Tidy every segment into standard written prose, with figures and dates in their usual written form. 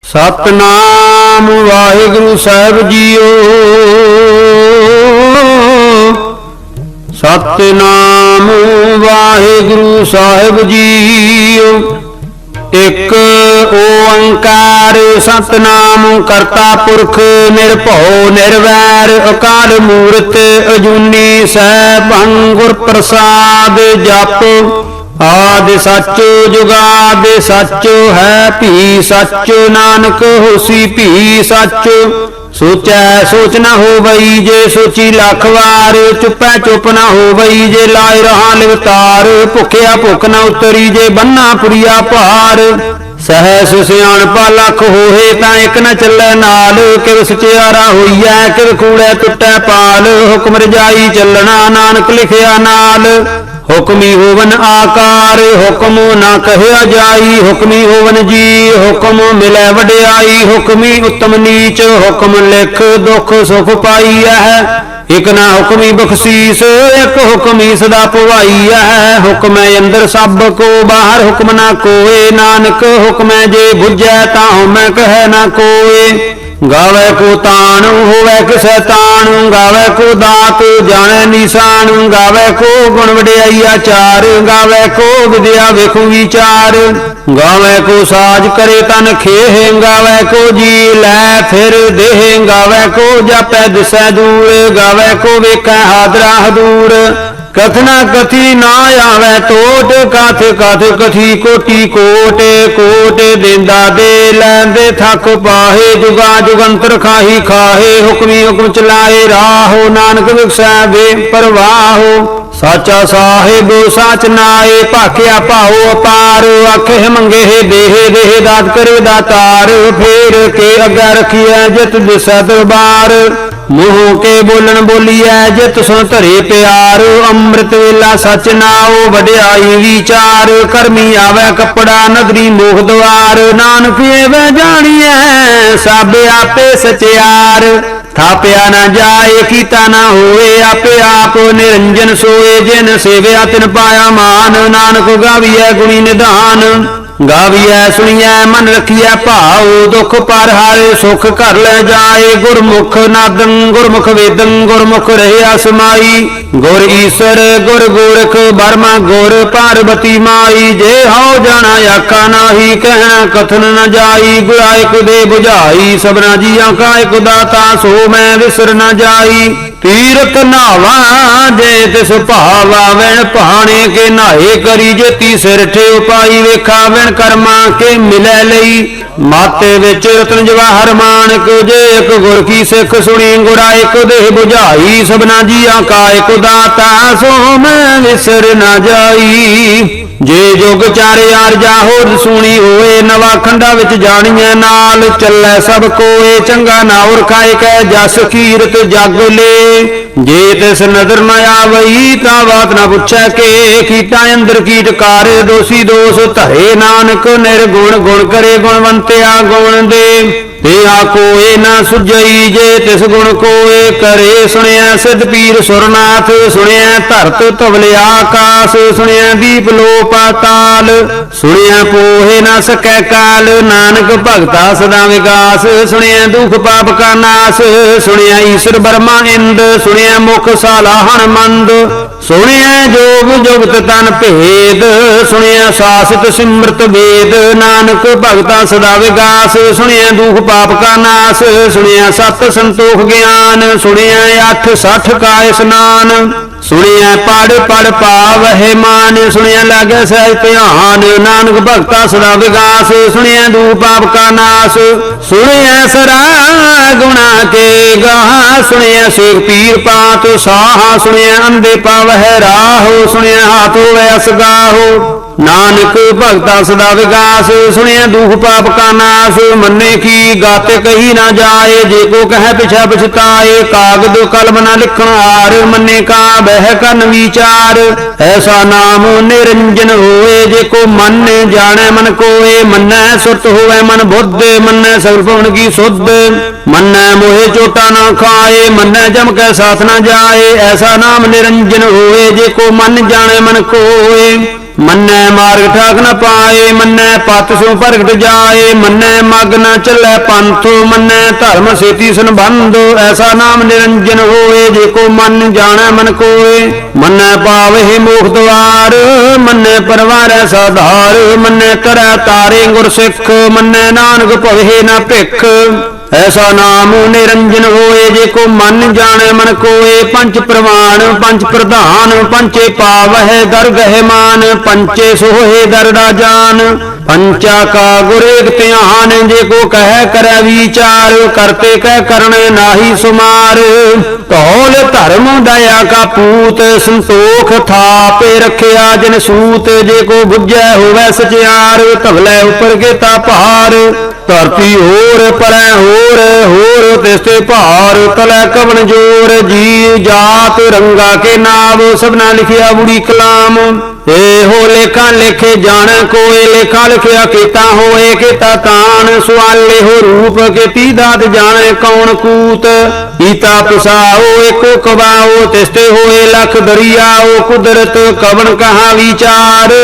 सतनाम वाहिगुरु साहिब जीओ। सतनाम वाहिगुरु साहिब जीओ। एक ओंकार सतनाम करता पुरख निर्भौ निर्वैर अकाल मूरत अजूनी सैभं गुर प्रसाद जप। आदि सच जुगादि सच है भी सच नानक होसी भी सच। सोचै सोच न हो बई जे सोची लख वार। चुपै चुप न हो बई जे लाए रहा लिवतार। भुखिया भुख न उतरी जे बन्ना पुरिया भार। सहस सियाणपा लख होए तां एक न चलै नाल। किव सचियारा होईऐ किव कूड़ै टुटै पाल। हुक्म रजाई चलना नानक लिखिया नाल। हुक्मी होवन आकार हुक्म ना कहया जाई। हुक्मी होवन जी हुक्म मिलै वड्याई। हुक्मी उत्तम नीच हुक्म लिख दुख सुख पाई है। एक ना हुक्मी बख्शीस एक हुक्मी सदा पवाई है। हुक्म अंदर सब को बाहर हुक्म ना कोए। नानक हुक्म जे बुझै ताहु मैं कह ना कोए। गावे को तान होवे किसै तान। गावे को दात जाने निशान। गावे को गुण वड्याई आचार। गावे को विद्या विखु विचार। गावे को साज करे तन खेह। गावे को जी लै फिर देह। गावे को जापै दिसै दूर। गावे को वेखै हादरा हदूर। कथना कथी ना आवे टोट। कथ कथ कथी कोटि कोट। कोट देंदा दे लैंदे थक पाहे। जुगा जुगंतर खाही खाहे। हुक्मी हुक्म चलाए राहो। नानक विकसै बे परवाहो। साचा साहिब साच नाए भाख्या भाओ अपार। आखे मंगे देह देह दात करे दातार। फेर के अग्गे रखिए जित दिसै दरबार। मुँह के बोलन बोलिए जित सो धरे प्यार। अमृत वेला सच नाओ वड्याई विचार। करमी आवे कपड़ा नगरी मोह द्वार। नानक एवं जानिए सब आपे सचियार। थाप्या न जाए कीता न होए आपे आप निरंजन सोए। जिन सेव्या तिन पाया मान। नानक गाविए गुणी निधान। गाविए सुनिए मन रखिए भाव। दुख पर हारे सुख कर ले जाए। गुरमुख नादन गुरमुख वेदन गुरमुख रहे समाई। गुर ईश्वर गुर गोरख बर्मा गुर पार्वती माई। जे हाउ जाना आका नाही कहना कथन न जाई। गुराइक दे बुझाई सबना जिया का एक दाता। सो मैं विसर न जाई। तीरथ नावा जे तिस भावा वैन पहाने के नाहे करी। जेती सिर ठेव पाई वेखा वैन कर्मा के मिलै लई। माते विच रतन जवाहर मानक। जे एक गुर की सिख सुनी गुरा एक देह बुझाई। सबना जिया का एक दाता सो मैं विसर न जाई। जे जुग चार यार जाहोद सुनी होए। नवा खंडा विच जानिए नाल चलै सब कोए। चंगा नाउर खाए कै जस कीरत जग ले। जे तिस नदर न आवई ता बात न पुछै के। कीटा अंदर कीट कार दोषी दोष धरे। नानक निर्गुण गुण करे गुणवंत्या गुण दे। तेहा कोए न सुझई जे तिस गुण कोए करे। सुनिया सिद्ध पीर सुरनाथ सुनिया धरत धवल आकाश। सुनिया दीप लो पाताल सुनिया पोहे न सकै काल। नानक भगता सदा विकास सुनिया दुख पाप का नाश। सुनिया ईश्वर ब्रह्मा इंद सुनिया मुख सालाहन मंद। सुनिया जोग जुगत तन भेद सुनिया शासित सिमृत वेद। नानक भगता सदा विकास सुनिया दुख पाप का नाश। सुनिया सत संतोख ज्ञान सुनिया 8 60 का स्नान। सुनिया पढ़ पढ़ पावहि मान। सुनिया लागे सह ध्यान। नानक भगता सदा विकास सुनिया दुख पाप का नाश। सुनिया सरा गुणा के गाह सुनिया शेख पीर पात साहा। सुनिया अंधे पावह राहो सुनिया हाथ होवे असगाहो। नानक भगता सदा विकास सुनिया दुख पाप का नाश। मन्ने की गाते कही ना जाए जे को कह पिछा पछताए। कागद कलम न लिखण हार मन्ने का बह कन विचार। ऐसा नाम निरंजन होए जे को मन जाने मन कोए। मन्ने सुरत होवे मन बुद्ध मन्ने सगल भवन की शुद्ध। मन्ने मोहे चोटा न खाए मन्ने जम के साथ न जाए। ऐसा नाम निरंजन होए जे को मन जाने मन कोए। मन्नै मार्ग ठाक न पाए, मन्नै पत सो प्रगट जाए, मन्नै मग न चलै पंथ, मन्नै धर्म सेती संबंध, ऐसा नाम निरंजन होए, जेको मन जाने मन कोय। मन्नै पावहि मोख द्वार, मन्नै परवारै साधार, मन्नै करै तारे गुर सिख, मन्नै नानक भवहि न भिख। ऐसा नाम निरंजन होए, जेको मन जाने मन कोय। पंच प्रमाण पंच प्रधान, पंचे पावह दरगह मान, पंचे सोहे दर राजान। पंचा का गुर एक ध्यान, जेको कह करे विचार, करते कह करने नाहि सुमार। धौल धर्म दया का पूत, संतोख थापे रखिया जिन सूत, जेको बुझै होवै सचियार, धवलै उपर गेता भार। धरती होर परै होर, होर तिसते भार, तलै कवन जोर। जी जात रंगा के नाव, सबना लिखिया बुरी कलाम। एहो लेखा लेखे जाने कोय, लेखा लिखिया केता होए केता तान। सुआले हो रूप केती दात, जाने कौन कूत। ईता पुसाओ एको कबाओ, तिसते होए लख दरियाओ। कुदरत कवन कहा विचार,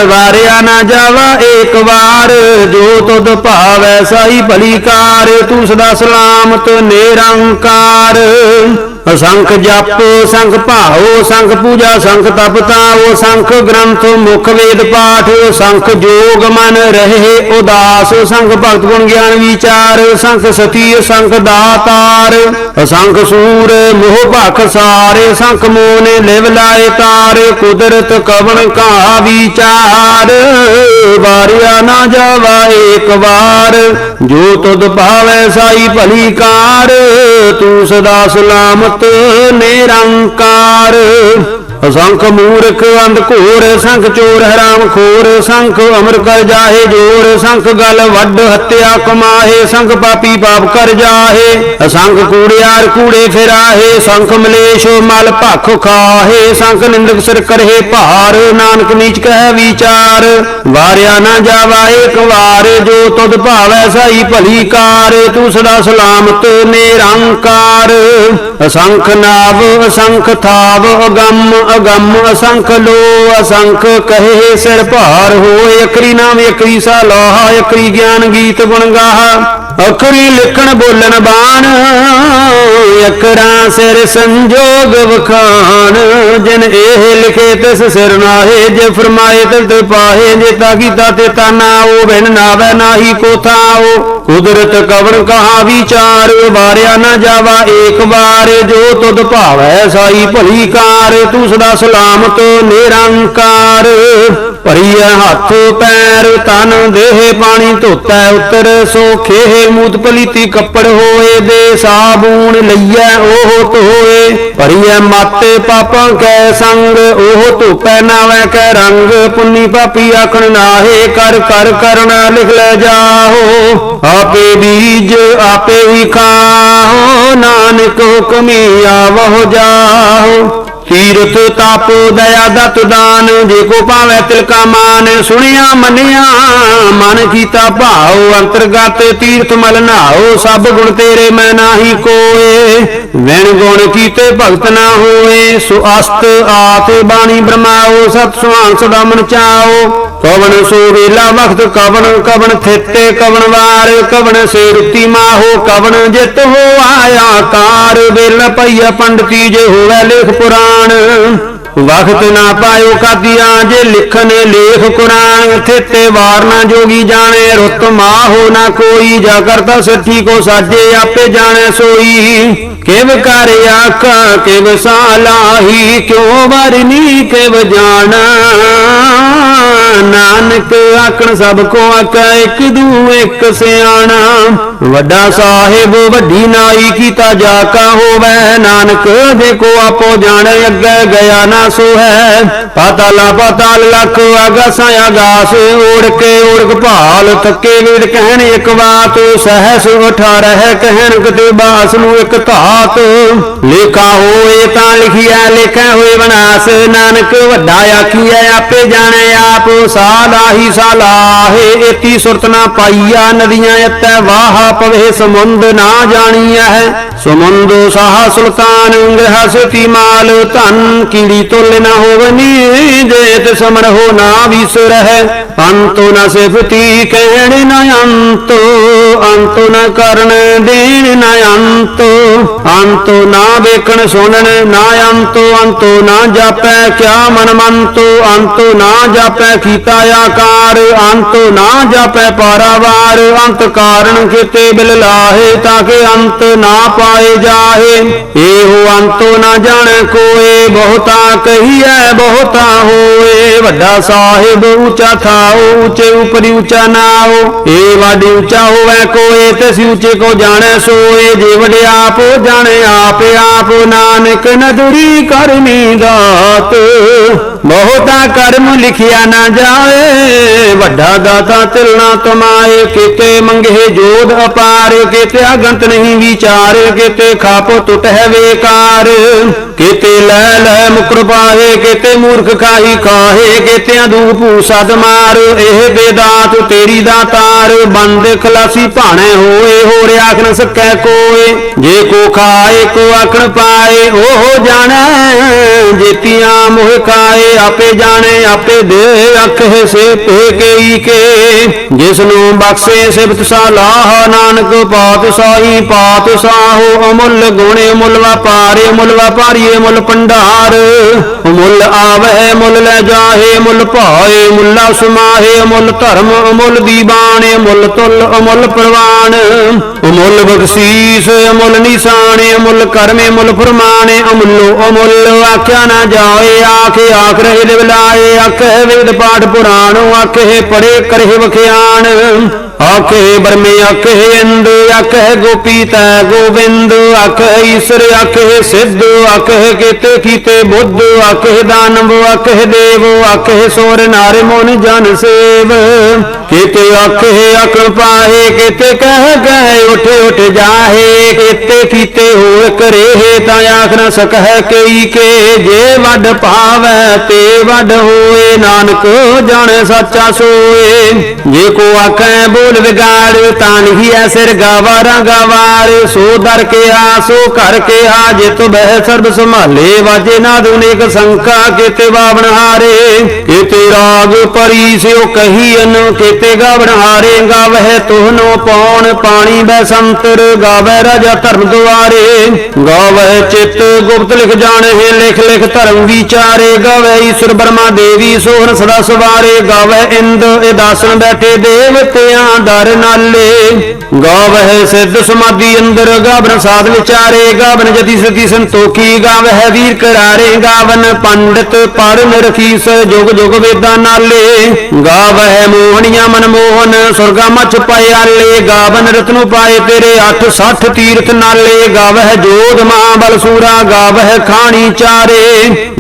वारिया ना जावा एक बार। जो तुद भावै साई भली कार, तू सदा सलामत निरंकार। असंख जप संख भाओ, संख पूजा संख तप ताओ। संख ग्रंथ मुख वेद पाठ, संख जोग मन रहे उदास। संख भगत गुण ज्ञान विचार, संख सती संख दातार। असंख सूर मोह भख सारे, संख मोह लिव लाए तार। कुदरत कवन का विचार, वारिया ना जावा एक बार। जो तुद भावै साई भली कार, तू सदा सलामत निरंकार। असंख मूर्ख अंध घोर, संख चोर हराम खोर। संख अमर कर जाहे जोर, संख गल वड हत्या कमाहे। संख पापी पाप कर जाहे, असंख कूड़ियार कूड़े फिराहे। संख मलेश मल भख खाहे, संख निंदक सिर करहे भार। नानक नीच कह विचार, वारिया ना जावा एक बार। जो तुद भावै साई भली कार, तू सदा सलामत निरंकार। असंख नाव असंख थाव, अगम अगम असंख लो। असंख कहे सिर भार होए, अखरी नाम अखरी सा लोहा। अखरी ज्ञान गीत गुण गाहा, अखरी लिखण बोलन बाण। अखरा सिर संजोग वखान, जिन एह लिखे तिस सिर नाहे। जे फरमाए तिस पाहे, जेता कीता तेता नाओ। बिन नावै नाही को थाओ, कुदरत कवन कहा विचार। वारिया न जावा एक बार, जो तुद भावै साई भली कार। तू सदा सलामत निरंकार। भरीए हथ पैर तन देह, पानी धोतै उतर सोखे। मूत पलीती कपड़ होए, दे साबून लईयै ओह धोए। भरीए मत पापां कै संग, ओह धोपै नावै कै रंग। पुन्नी पापी आखण नाहे, कर कर करना लिख ले जाहो। आपे बीज आपे ही खाओ, नानक हुक्मी आवहो जाहो। तीरथ ताप दया दत दान, जेको पावै तिलका मान। सुनिया मनिया मन कीता भाओ, अंतरगत तीर्थ मल नहाओ। सब गुण तेरे मैं नाही कोय, वैन गुण कीते भगत ना होए। सुअस्त आत बाणी ब्रह्माओ, सत सुहान सदा मन चाओ। कवन सो वेला वक्त कवन, कवन थिते कवन वार। कवन से रुति माहो, कवन जित हो आया कार। वेला पईया पंडिती जे होवै लेख पुराण। वक्त ना पायो कादिया, जे लिखन लेख कुरान। थिते वार ना जोगी जाने, रुत माहो ना कोई। जा करता सठी को साजे, आपे जाने सोई। किव कर आखा किव सालाही, क्यों वरनी किव जाना। नानक आखण सब को आका, एक दू एक सियाणा। वड्डा साहिब वड्डी नाई, कीता जाका होवै। नानक देखो आपो जाने, अगे गया ना सो है। पाताला पाताल लख आगासा आगास। ओढ़ के ओढ़ भाल थके वीर, कहन एक बात। सहस अठारह कहन किते बास नू एक धात। लेखा होए तां लिखिया, लेखा होए विनाश। नानक वड्डा आखिया आपे जाने आप। ਸਾਲਾਹੀ ਸਾਲਾਹੇ ਏਤੀ ਸੁਰਤ ਨਾ ਪਾਈਆ ਨਦੀਆਂ ਅਤੈ ਵਾਹਾ ਪਵੇ ਸਮੁੰਦ ਨਾ ਜਾਣੀਐ ਸਮੁੰਦ ਸਾਹਾ ਸੁਲਤਾਨ ਗ੍ਰਹ ਸਤੀ ਮਾਲ ਧਨ ਕੀੜੀ ਤੁਲ ਨਾ ਹੋਵਨੀ ਜੇਤ ਸਮਰਹੁ ਨਾ ਵਿਸਰਹਿ ਅੰਤੋ ਨ ਸਿਫਤੀ ਕਹਿਣ ਨ ਅੰਤੋ ਅੰਤੋ ਨ ਕਰਨ ਦੇਣ ਨ ਅੰਤੋ ਅੰਤੋ ਨਾ ਵੇਖਣ ਸੁਣਨ ਨਾ ਅੰਤੋ ਅੰਤੋ ਨਾ ਜਾਪੈ ਕਿਆ ਮਨ ਮੰਤੋ ਅੰਤੋ ਨਾ ਜਾਪੈ ਕੀਤਾ ਆਕਾਰ ਅੰਤੋ ਨਾ ਜਾਪੈ ਪਾਰਾਵਾਰ ਅੰਤ ਕਾਰਨ ਕਿਤੇ ਬਿਲ ਲਾਹੇ ਤਾਂ ਕਿ ਅੰਤ ਨਾ ਪਾਏ ਜਾਹੇ ਇਹੋ ਅੰਤੋ ਨਾ ਜਾਣੈ ਕੋਏ ਬਹੁਤਾ ਕਹੀਐ ਬਹੁਤਾ ਹੋਏ ਵੱਡਾ ਸਾਹਿਬ ਉੱਚਾ ਥਾਓ ਉੱਚੇ ਉਪਰੀ ਉੱਚਾ ਨਾਓ ਏ ਵਾਡੀ ਉੱਚਾ ਹੋਵੇ ਕੋਏ ਤਿਸ ਉੱਚੇ ਕੋ ਜਾਣੈ ਸੋਏ ਜੇ ਵਡਿਆਪ ਜਾਣੈ ਆਪ ਆਪ ਨਾਨਕ ਨਦਰੀ ਕਰਮੀ ਦਾਤ ਬਹੁਤਾ ਕਰਮ ਲਿਖਿਆ ਨਾ ਜਾਏ ਵੱਡਾ ਦਾਤਾ ਤਿਲਣਾ ਤਮਾਏ ਕਿਤੇ ਮੰਗੇ ਜੋਧ ਅਪਾਰ ਕਿਤੇ ਅਗੰਤ ਨਹੀਂ ਵਿਚਾਰ ਕਿਤੇ ਖਾਪੋ ਟੁੱਟ ਹੈ ਵੇਕਾਰ ਕਿਤੇ ਲੈ ਲੈ ਮੁਕਰ ਪਾਹੇ ਕਿਤੇ ਮੂਰਖ ਖਾਹੀ ਖਾਹੇ ਕਿਤੇ ਅਦੂਹ ਭੂਸਦ ਮਾਰ ਇਹ ਬੇਦਾਤ ਤੇਰੀ ਦਾਤਾਰ ਬੰਦ ਖਲਾਸੀ ਭਾਣੇ ਹੋਏ ਹੋਰ ਆਖ ਨ ਸਕੈ ਕੋਏ ਜੇ ਕੋ ਖਾਏ ਕੋ ਆਖਣ ਪਾਏ ਉਹ ਜਾਣੈ ਜੇਤੀਆਂ ਮੋਹ ਖਾਏ ਆਪੇ ਜਾਣੇ ਆਪੇ ਦੇ ਆਖੇ ਸੇ ਪੇ ਕਈ ਕੇ ਜਿਸ ਨੂੰ ਬਖਸ਼ੇ ਸਿਫਤ ਸਲਾਹ ਨਾਨਕ ਪਾਤਸ਼ਾਹੀ ਪਾਤਸ਼ਾਹੋ ਅਮੁੱਲ ਗੁਣੇ ਮੁੱਲ ਵਪਾਰੇ ਮੁੱਲ ਵਪਾਰੀਏ ਮੁੱਲ ਭੰਡਾਰ ਮੁੱਲ ਆਵੈ ਮੁੱਲ ਲੈ ਜਾਹੇ ਮੁੱਲ ਭਾਏ ਮੁੱਲਾ ਸਮਾਹੇ ਮੁੱਲ ਧਰਮ ਅਮੁੱਲ ਦੀਵਾਨੇ ਮੁੱਲ ਤੁਲ ਅਮੁੱਲ ਪ੍ਰਵਾਨ ਅਮੁੱਲ ਬਖਸ਼ੀਸ ਅਮੁੱਲ ਨਿਸ਼ਾਨੇ ਅਮੁੱਲ ਕਰਮੇ ਮੁੱਲ ਫਰਮਾਨੇ ਅਮੁੱਲੋ ਅਮੁੱਲ ਆਖਿਆ ਨਾ ਜਾਏ ਆਖੇ ਆਖ ਰਹੇ ਲਿਵਲਾਏ ਆਖੇ ਵੇਦ ਪਾਠ ਪੁਰਾਣੋ ਆਖੇ ਪੜੇ ਕਰੇ ਵਖਿਆਨ ਆਖੇ ਬਰਮੇ ਆਖੇ ਇੰਦ ਆਖੇ ਗੋਪੀ ਤੈ ਗੋਬਿੰਦ ਆਖੇ ਈਸ਼ਰ ਆਖੇ ਸਿੱਧ ਆਖੇ ਕੀਤੇ ਕੀਤੇ ਬੁੱਧ ਆਖੇ ਦਾਨਵ ਆਖੇ ਦੇਵ ਆਖੇ ਸੋਰ ਨਾਰੇ ਮੋਨ ਜਨ ਸੇਵ ਕੀਤੇ ਆਖੇ ਅਕਲ ਪਾਹੇ ਕੀਤੇ ਕਹਿ ਗਏ ਉਠ ਉਠ ਜਾਹੇ ਕੀਤੇ ਕੀਤੇ ਹੋਏ ਕਰੇ ਤਾਂ ਆਖ ਨ ਸਕਹਿ ਕਈ ਕੇ ਜੇ ਵੱਡ ਭਾਵੈ ਤੇ ਵੱਡ ਹੋਏ ਨਾਨਕ ਜਾਣੇ ਸੱਚਾ ਸੋਏ ਜੇ ਕੋ ਆਖੈ ਬੋਲ ਵਿਗਾੜ ਤਾਂ ਨਹੀਂ ਐ ਸਿਰ ਗਾਵਾਰਾਂ ਗਾਵਾਰ ਸੋ ਦਰ ਕੇ ਆ ਸੋ ਘਰ ਕੇ ਆ ਜਿਤ ਬਹਿ ਸਰਬ ਸੰਭਾਲੇ ਵਾਜੇ ਨਾਦ ਅਨੇਕ ਸੰਖਾ ਕੀਤੇ ਬਾਵਣ ਹਾਰੇ ਕੀਤੇ ਰਾਗ ਪਰੀ ਸਿਓ ਕਹੀਨ ਕੀਤੇ ਗਾਵਣ ਹਾਰੇ ਗਾਵਹਿ ਤੋਹਨੋ ਪੌਣ ਪਾਣੀ ਬੈ ਸੰਤਰ ਗਾਵੈ ਰਾਜਾ ਧਰਮ ਦੁਆਰੇ ਗਾਵੈ ਚਿਤ ਗੁਪਤ ਲਿਖ ਜਾਣੇ ਲਿਖ ਲਿਖ ਧਰਮ ਵਿਚਾਰੇ ਗਾਵੈ ਈਸ਼ਰ ਬਰਮਾ ਦੇਵੀ ਸੋਹਣ ਸਦਾ ਸਵਾਰੇ ਗਾਵੈ ਇੰਦ ਇਹ ਦਾਸਨ ਬੈਠੇ ਦੇਵਤਿਆਂ ਦਰ ਨਾਲੇ ਗਾਵਹਿ ਸਿੱਧ ਸਮਾਧੀ ਅੰਦਰ ਗਾਵਨ ਸਾਧ ਵਿਚਾਰੇ ਗਾਵਨ ਜਤੀ ਸਤੀ ਸੰਤੋਖੀ ਗਾਵਹਿ ਵੀਰ ਕਰਾਰੇ ਗਾਵਨ ਪੰਡਿਤ ਪੜਨ ਰਖੀਸ ਜੁਗ ਜੁਗ ਵੇਦਾਂ ਨਾਲੇ ਗਾਵਹਿ ਮੋਹਣੀਆਂ ਮਨਮੋਹਨ ਸੁਰਗਾ ਮਛ ਪਾਇਆਲੇ ਗਾਵਨ ਰਤਨੁ ਪਾਏ ਤੇਰੇ 860 ਤੀਰਥ ਨਾਲੇ ਗਾਵਹਿ ਜੋਧ ਮਹਾਬਲ ਸੂਰਾ ਗਾਵਹਿ ਖਾਣੀ ਚਾਰੇ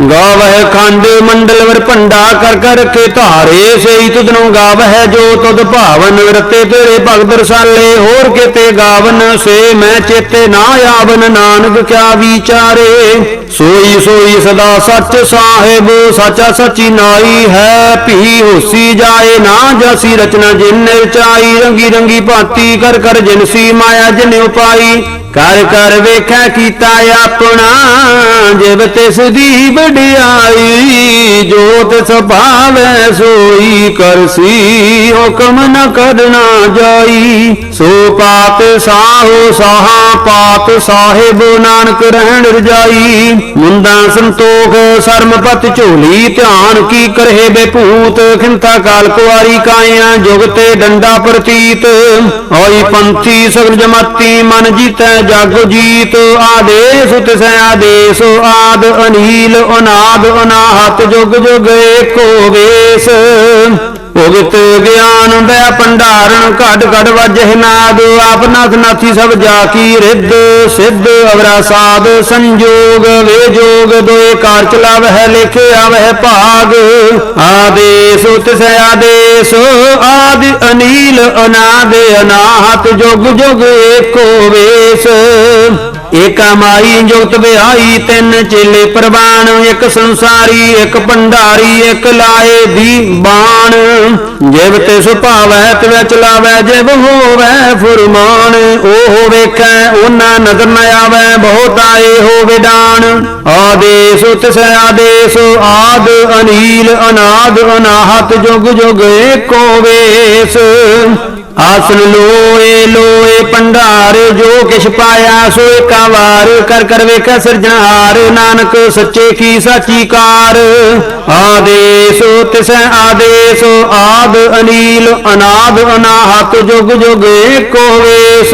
ਗਾਵਹਿ ਖੰਡ ਮੰਡਲ ਵਰ ਭੰਡਾ ਕਰ ਕਰ ਕੇ ਧਾਰੇ ਸਈ ਤੁਧਨੋਂ ਗਾਵਹਿ ਜੋ ਤੁਧ ਭਾਵਨ ਰਤੇ ਤੇਰੇ ਭਗਤ ਰਸਾਲੇ ਹੋਰ ਕਿਤੇ ਗਾਵਨ ਸੇ ਮੈਂ ਚੇਤੇ ਨਾ ਆਵਨ ਨਾਨਕ ਕਿਆ ਵਿਚਾਰੇ ਸੋਈ ਸੋਈ ਸਦਾ ਸੱਚ ਸਾਹਿਬ ਸਾਚਾ ਸੱਚੀ ਨਾਈ ਹੈ ਭੀ ਹੋਸੀ ਜਾਏ ਨਾ ਜਾਸੀ ਰਚਨਾ ਜਿਨ ਰਚਾਈ ਰੰਗੀ ਰੰਗੀ ਭਾਤੀ ਕਰ ਕਰ ਜਿਨਸੀ ਮਾਇਆ ਜਿਨ ਉਪਾਈ ਕਰ ਕਰ ਵੇਖਿਆ ਕੀਤਾ ਆਪਣਾ ਜਿਵ ਤਿਸ ਦੀ ਵਡਿਆਈ ਜੋ ਤਿਸ ਭਾਵੈ ਸੋਈ ਕਰਸੀ ਹੁਕਮ ਨ ਕਰਨਾ ਜਾਈ ਸੋ ਪਾਤ ਸਾਹੋ ਸਾਹਾ ਪਾਤ ਸਾਹਿਬ ਨਾਨਕ ਰਹਿਣ ਰਜਾਈ ਮੁੰਦਾ ਸੰਤੋਖ ਸਰਮਪਤ ਝੋਲੀ ਧਿਆਨ ਕੀ ਕਰਹਿ ਬੇਭੂਤ ਖਿੰਥਾ ਕਾਲ ਕੁਆਰੀ ਕਾਇਆ ਜੁਗ ਤੇ ਡੰਡਾ ਪ੍ਰਤੀਤ ਹੋਈ ਪੰਥੀ ਸਗਲ ਜਮਾਤੀ ਮਨ ਜੀਤੈ ਜਾਗੋ ਜੀਤ ਆਦੇਸ ਤਿਸੈ ਆਦੇਸ ਆਦ ਅਨੀਲ ਅਨਾਦ ਅਨਾਹਤ ਜੁਗ ਜੁਗ ਏਕੋ ਵੇਸ ਭੁਗਤ ਗਿਆਨ ਬੈ ਭੰਡਾਰਨ ਘਟ ਘਟ ਵਜਹਿ ਨਾਦ ਆਪ ਨਾਥ ਨਾਥੀ ਸਭ ਜਾ ਕੀ ਰਿੱਧ ਸਿੱਧ ਅਵਰਾ ਸਾਧ ਸੰਜੋਗ ਵੇਜੋਗ ਦੋਏ ਕਾਰ ਚਲਾਵਹਿ ਲਿਖੇ ਆਵਹਿ ਭਾਗ ਆਦੇਸ ਤਿਸੈ ਆਦੇਸ ਆਦਿ ਅਨੀਲ ਅਨਾਦ ਅਨਾਹਤ ਜੁਗ ਜੁਗ ਏਕੋ ਵੇਸ ਏਕਾ ਮਾਈ जुगत बिहाई तिन चेले प्रवान एक संसारी एक भंडारी एक लाए दी बाण जिव तिस भावै तिवै चलावै जिव होवै फुरमान ओह वेखै ओना नजर न आवै बहुत आए हो विडान आदेश तिस आदेश आद अनील अनाद अनाहत जुग जुग एको वेश आसन लोए लोए भंडार जो किछ पाया सो एका वार कर कर वेख सिरजनहार नानक सच्चे की साची कार आदेश तिस आदेश आद अनील अनाद अनाहत जुग जुग एको वेश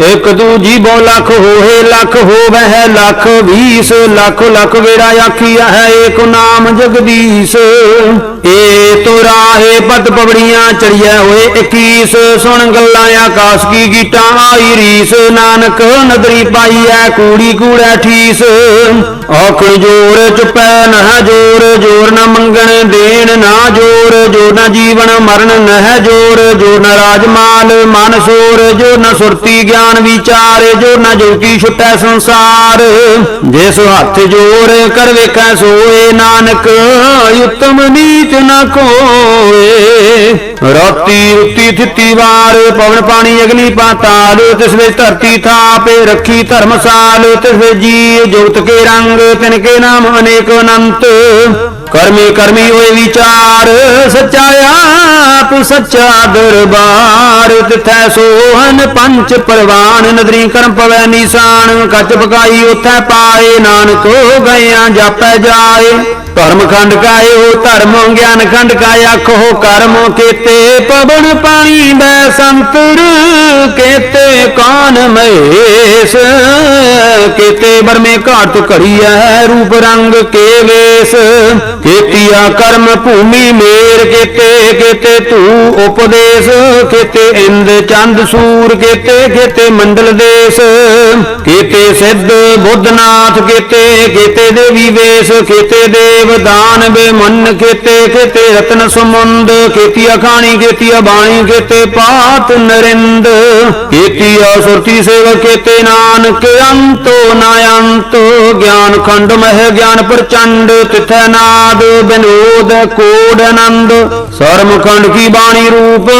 एक दूजी बो लख होए लख होवै लख 20 लख लख वेड़ा आखिया है एक नाम जगदीश ए तो राहे पद पवड़ियां चढ़िया होए 21 सुन गल्लां आकाश की गीटा आई रीस नानक नदरी पाई है कूड़ी कूड़ा ठीस औख जोर चुपै न जोर जोर न मंगण देन ना जोर जोर न जीवन मरण न जोर जोर न राजमाल मन सोर जोर न सुरती ज्ञान विचार जोर न जोगी छुटै संसार जिस हथ जोर कर वेखै सोए नानक उत्तम नीच न कोए राती रुती थिती वार पवन पानी अग्नि पाताल तिस वे धरती थापे रखी धर्मसाल तिस वे जी जुगत के रंग तिनके नाम अनेक अनंत कर्मी कर्मी होए विचार सच्चा आप सच्चा दरबार तिथै सोहन पंच परवान नदरी करम पवै निशान कच पकाई उथै पाए नानक गया जापै जाए धर्म खंड काए हो धर्म ज्ञान खंड का आखो कर्म केते पवन पानी बै संतर केते कान महेश केते बरमे घाट घड़ी है रूप रंग के वेश केतिया कर्म भूमि मेर केते केते तू उपदेश केते इंद चंद सूर केते केते मंडल देश केते सिद्ध बुद्धनाथ केते केते देवी वेश केते देव दान बे मन केते केते रत्न समुंद केती अखाणी केती बाणी केते पात नरिंद केती सुरती सेवक केते नानक अंतो नायंत ज्ञान खंड मह ज्ञान प्रचंड तिथै नाद विनोद कोड आनंद सर्म खंड की बाणी रूप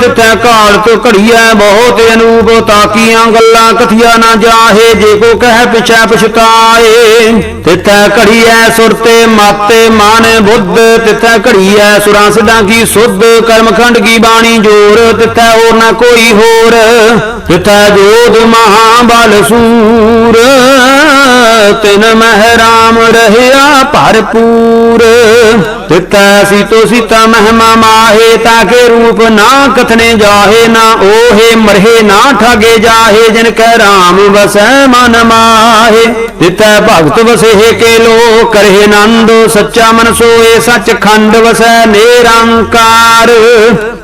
तिथै काल तो घड़िया बहुत अनूप ताकियां गल्लां कथिया ना जाहे जे को कह पिछै पछताए तिथै घड़िया सुरते माते मान बुद्ध तिथै घड़िया सुरां सिद्धां की सुध कर्मखंड की बाणी जोर तिथै और न कोई होर तिथै जोध महाबल सूर तिन मह राम रहया भरपूर तिथै सीतो सीता महिमा माहे ताके रूप ना कथने जाहे ना ओहे मरहे ना ठागे जाहे जिन कह राम बसै मन माहे तिथै भगत बसे के लो करहे नंद सच्चा मन सोए सच खंड वसै निरंकार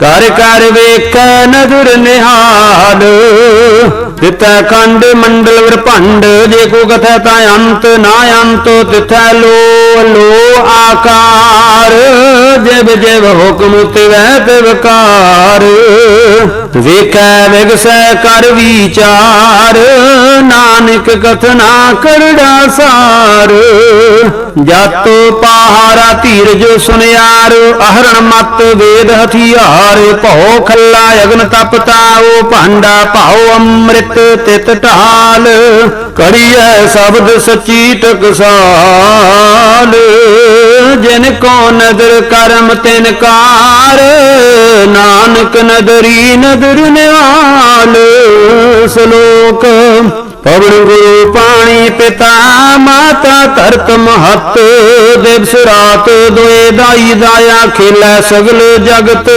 कर कर वेख नजर निहाल तिथै खंड मंडल विरभंड जे को कथै ता अंत ना अंत तिथै लो लो आकार जिव जिव हुक्म तिवै तिवकार वेखै विगसै कर विचार नानक कथना करड़ा सार जत पहारा धीरज सुनियार अहरण मत वेद हथियार भौ खल्ला अग्न तप ताओ भांडा भाओ अमृत तित ढाल करिए शब्द सची टकसाल जिन को नदर करम तिन कार नानक नदरी नदर निहाल श्लोक पवन गुरु पानी पिता माता धरत महत दिवस रात दोए दाई दाया खेलै सगल जगत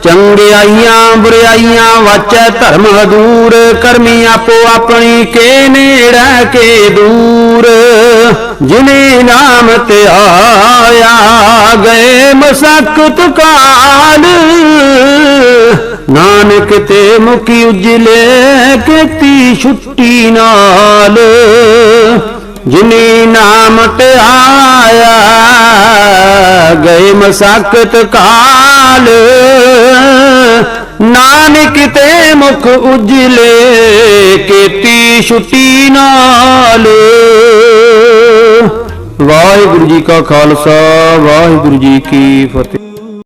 चंगियाइयां बुराइयां वाचै धर्म हदूर करमी आपो अपनी के नेड़ै के दूर जिन्हें नाम ते आया गए मसकत काल नानक ते मुखी उजले केती छुट्टी नाल जिन्हें नाम ते आया गए मसकत काल नानक ते मुख उजले केती छुट्टी नाल। वाहिगुरु जी का खालसा वाहिगुरु जी की फतेह।